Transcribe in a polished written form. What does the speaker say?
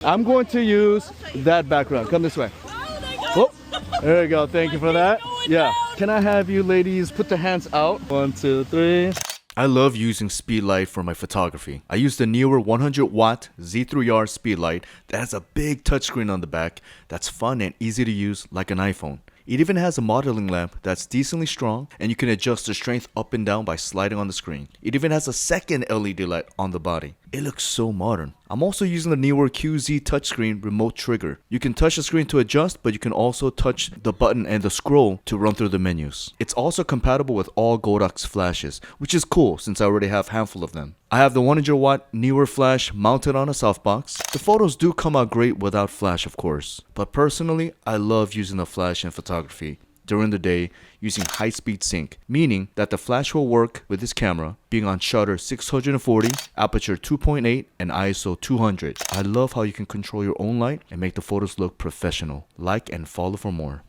I'm going to use that background. Come this way. Oh, there you go. Thank you for that. Yeah. Can I have you ladies put the hands out? 1, 2, 3. I love using Speedlight for my photography. I use the Neewer 100-watt Z3R Speedlight that has a big touchscreen on the back that's fun and easy to use like an iPhone. It even has a modeling lamp that's decently strong, and you can adjust the strength up and down by sliding on the screen. It even has a second LED light on the body. It looks so modern. I'm also using the Neewer QZ touchscreen remote trigger. You can touch the screen to adjust, but you can also touch the button and the scroll to run through the menus. It's also compatible with all Godox flashes, which is cool since I already have a handful of them. I have the 100-watt Neewer flash mounted on a softbox. The photos do come out great without flash, of course, but personally, I love using the flash in photography during the day using high-speed sync, meaning that the flash will work with this camera being on shutter 640, aperture 2.8, and ISO 200. I love how you can control your own light and make the photos look professional. Like and follow for more.